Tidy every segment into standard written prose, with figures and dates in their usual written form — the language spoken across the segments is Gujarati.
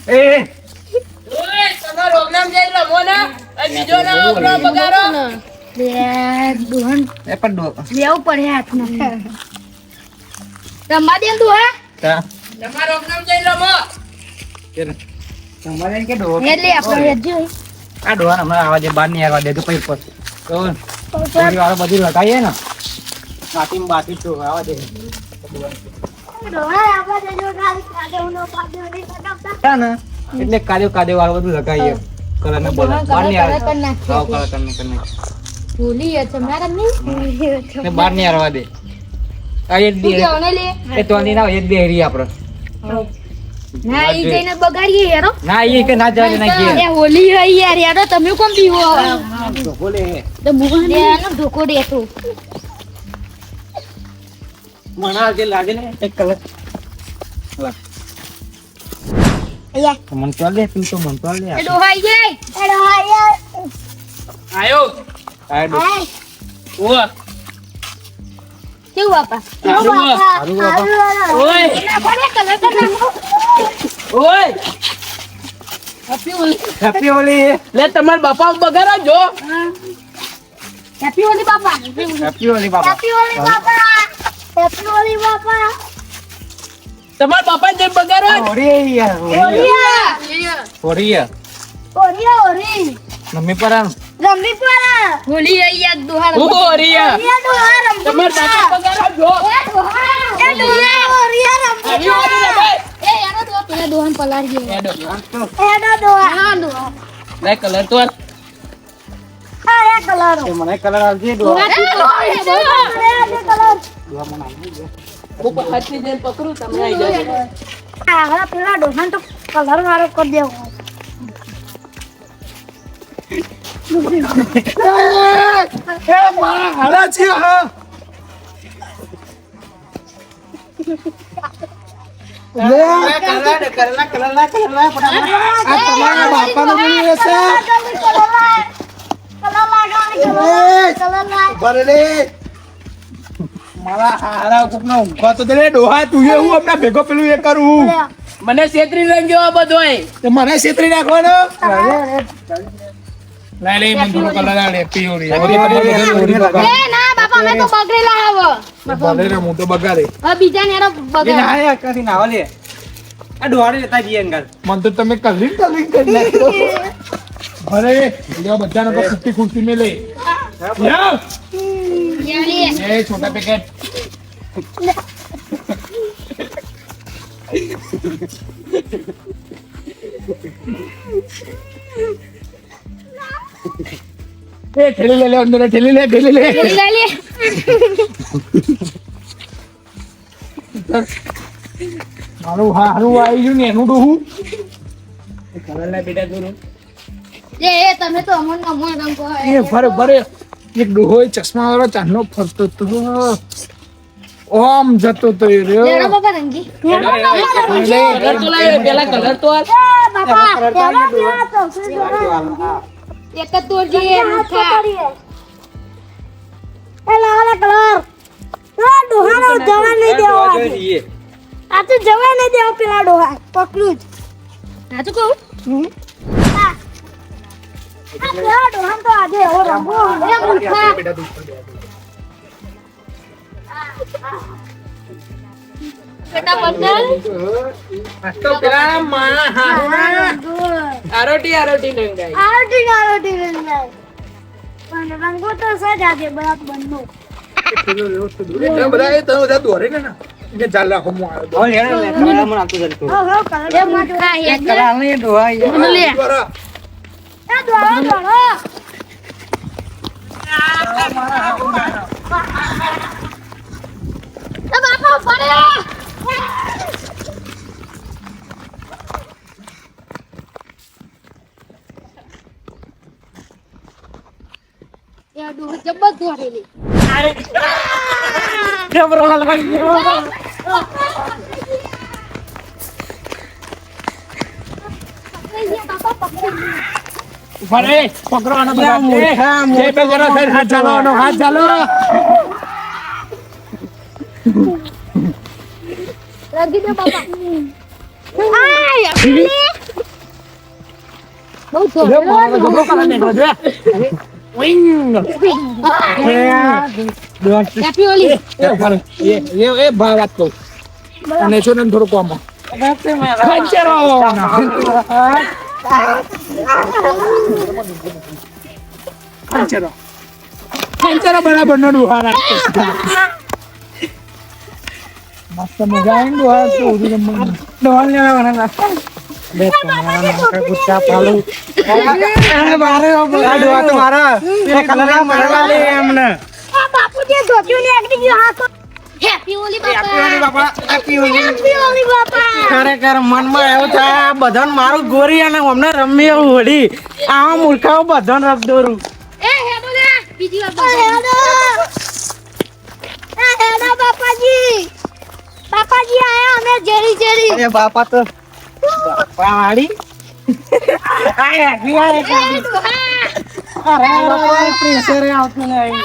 ઓય તમારો ઓગનામ જઈ રમો ને અને બીજો ના ઓગનો બગાડો લે દોહન એ પણ દો લેવું પડે હાથમાં રમવા દે તું હા તમારો ઓગનામ જઈ રમો તમારે કે દો એટલે આપણે હેજો આ દોહન હમણાં આવા દે બાર ની આવવા દે તો પછી પર તો થોડી વાર બધું લગાવીએ ને બાકી બાકી તો આવા દે દોહા આપા દેજો ખાલી કાદેવનો પાદેવની સગાવતા હા ને એટલે કાદેવ વાળું બધું લગાવીએ કલર ને બોલ બાર ની આવે કલર નાખીએ. કલર કરને ભૂલી છે મારા નહીં ને બાર ની આવવા દે આ એક તું દે કેવને લે એ તો ની ના એક દે હેરી આપણે ના ઈ જઈને બગાડીએ યારો ના એ કે ના જાય ના કે એ હોલી હઈ યાર યારો તમે કોમ પીવો તો બોલે તો મુગા આનો ધોકો દે તો મના જે લાગે ને એક કલર અયા મન તો લે તું તો મન તો લે એ ડોહાઈ જાય એ ડોહાઈ આયો આ દો ઓ કેવું બાપા હારું હારું ઓય ના પડે કલર કર ઓય હેપી હોલી હેપી હોલી લે તમાર બાપા બગાડો જો હેપી હોલી બાપા હેપી હોલી બાબા હેપી હોલી બાપા હેપી હોલી બાપા તમાર બાપા જે બગાડો હોરી યાર હોરી ઓરિયા ઓરી મમ્મી પર આમ રમી પર હોલી આઈ યાદ દોહાર હું ઓરિયા ઓરિયા દોહાર રમી તમાર બાપા બગાડો જો એ દોહાર ઓરિયા રમી આવી ઓરી રે એ યાર દો પેલા દોહન પલારી ગયો એડો એડા દોહાર હા દોહાર લે કલર તો આ એ કલર એ મને કલર આવજે દો દોહાર કલર ઉપર હાથની જેમ પકડું તમને આવી જાય આ હવે પેલા દોહન તો કલર વાળો કરી દેવો હાલા છે હા મારા હારા કોકનો ઊંઘવા તો દે ડોહા તું એ હું આપણા ભેગો પેલું એ કરું મને છેતરી રંગ્યો આ બધોય તે મને છેતરી નાખવાનો લઈ લઈ મને થોડો કલર આલે પીઓરી એ ના બાપા મેં તો બગડેલા આવો બગડે હું તો બગાડે હવે બીજા ને એ બગડ ના યાર કદી ના વાલે આ ડોહાડે લેતા જઈએ અંગલ મન તો તમે કલિંગ કરી નાખો ભલે જો બધાને તો ખુશી ખુશી મે લે યાર ये छोटा पैकेट ए ठेली ले अंदर ठेली ले मारू हारू आई जू ने एनु डोहू कलर ला बेटा दोनो એ તમે તો અમન અમન રંગ કહો એ ભરે એક ડોહો ચશ્મા વાળો ચાંદનો ફરતો તો ઓમ જતો તો એ લેડો રહ્યો બાપા રંગી કલર તો લાવ્યો પેલા કલર તો આ બાપા એક જ તોડજે મુખા એ લાલા કલર આ ડોહાનો જવા નહીં દેવો આ તો જવા નહીં દેવો પેલા ડોહા પકડું જ આ તો કહું આ પેલા ડોહા તો આજે એવો રંગો એ મુખા બેટા બદલ તો પેલા માણા આરોટી રંગાઈ આરતી રંગાય પણ રંગો તો સજ આજે બરાબર બનનો બધા એ તો બધા દોરે ને કે ચાલ રાખો હું આવ્યો હવે હેડ લે કલર મને આપતો જતો હો કલર એ મુખા એ કલર ને ડોહા લે એ દોડો બાપા ફરે યાર દો જબ્બર દોડેલી જબરો લાગી ભલે પકડો આનો બધા જે બે જરા થઈ હાથ ચાલો રગી દે બાપા આય બહુ લે, મારો જબરો કાઢી નાખ્યો છે. ઉઈંગ. હેપી હોલી એ ભાઈ વાત કહું અને છો ને થોડું કોમ ખંચેરો ખંચેરો બરાબર નો ડુહા રાખતો મસ્ત મજા આવી ડુહા તો ઉડી રમવાનું ડોલ ને વાળા બે તમારા નાકા ગુસ્સા પાલું અરે મારે આ ડુહા તો મારા એ કલર મારવા લે એમને બાપુજી ધોત્યું ને એકડી ગયો હા તો હેપી હોલી બાપા હેપી હોલી હેપી હોલી બાપા ખરેખર મનમાં એવું થાય આ બધાને મારું ગોરી અને અમને રમી એવું હોડી આવા મૂર્ખાઓ બધાને રખ દોરું એ હેડો ને બીજી વાર હેડો બાપાજી બાપાજી આયા અમે જેરી જેરી એ બાપા તો બાપા વાળી આ હેપી એ ડોહા અરે પ્રેશર આવતું નહીં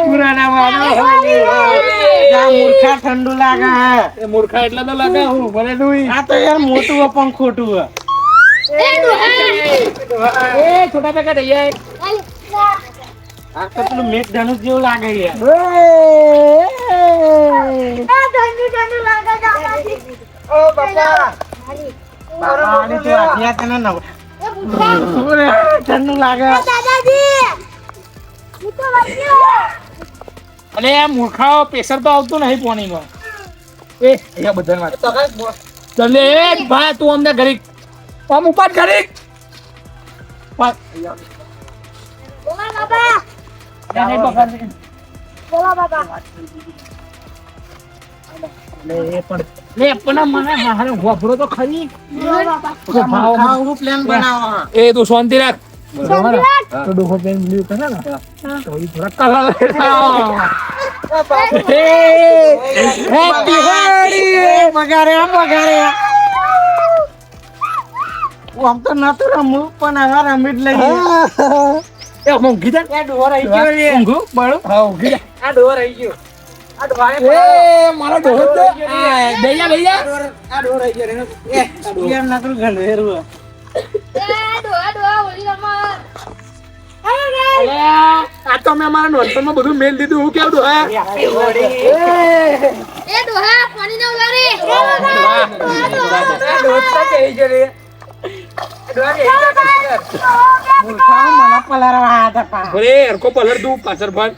પુરાના વાળો જા મૂર્ખા ઠંડુ લાગે એ મૂર્ખા એટલે તો લાગે હું ભલે તું આ તો યાર મોટું હે પણ ખોટું હે એ છોટા પેકા દઈ જાય આ તો પેલું મેઘ ધનુષ જેવું લાગે યાર ઓ બાપા બાપા આને તો આધ્યા તને નવ ઠંડુ લાગે અને આ મૂર્ખાઓ પ્રેશર તો આવતું નહીં પાણીમાં એ અહીંયા બધાને વાત ચાલે એ ભાઈ તું અમને ઘરે આમ ઉપાડ ઘરે તો ખરી ખાવાનું પ્લાન બનાવો એ તું શાંતિ રાખ તો ડોહો પેન બ્લુ કરે ને તો ઈ થોડા કલર હેપી હોળી પગારે હું આમ તો નતું રમું પણ હવે રમી જ લઈએ એ ઊંઘી જા આ ડોર આવી ગયો રે ઊંઘું બળો હા ઊંઘી જા આ ડોર આવી ગયો આ ડોર એ મારો ડોહો તો બેજા આ ડોર આવી ગયો રે એ યાર નતું ગંધેરું આ તો મેં મારા નોટમાં બધું મેલ દીધું હું કેવું હે મને પલારવા હતા અરે હરકો પલર દઉં પાછળ ભાગ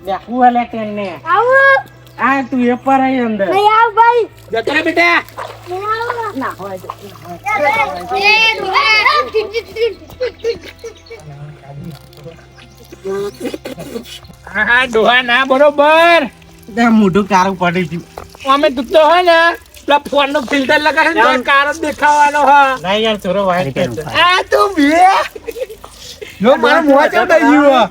બેઠું હલે તેને આ તું એ પર આઈ અંદર જતો રે બેટા હા ડોહા ના બરોબર મોઢું કારું પડી ગયું અમે તું તો હે ને પેલા ફોન નો ફિલ્ટર લગાડે ને તો કાર જ દેખાવાનો હા ના યાર થોડો વાઈટ છે આ તું બે નો મારો મોં ચડ ગયું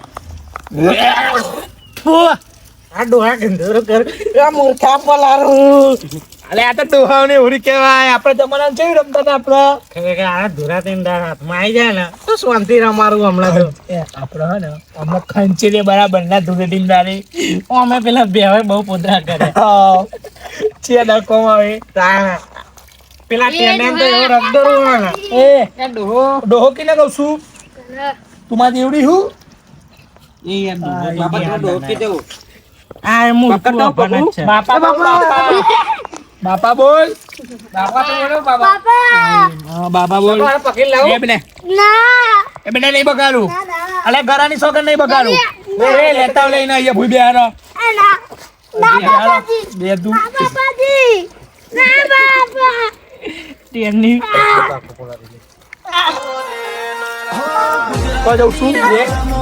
આ ડોહા ગંધોરો કર આ મૂર્ખા પલારું અલે આ તો ડોહાને ઉરી કહેવાય આપણે જમાનામાં કેવી રમતા હતા આપણે ખરેખર આ ધુરા તેના હાથમાં આવી જાય ને તો શાંતિ રમારું હમણાં તો આપણે હે ને અમે ખંચેલી બરાબર ના ધૂળે ડીંડારી અમે પેલા બેવે બહુ પોદરા કરે છે ડકોમ આવે પેલા ટેન્ડન તો એવો રગદોરું હોય ને એ આ ડોહો ડોહો કેને કહું છું તું મારી એવડી હું એ યાર બાપા તો ડોહો કે દેવું આ એ મૂર્ખું આપવાના જ છે બાપા બાપા બાપા બોલ બાપા તો બોલો બાપા હા બાપા બોલ પકડી લાવો એ બેને એ બેને નહીં બગાડું અલે ઘરાની સોગન નહીં બગાડું એ લેતા લઈને અહીંયા ભૂઈ બેહારો બે તું ટેનની તો જઉં છું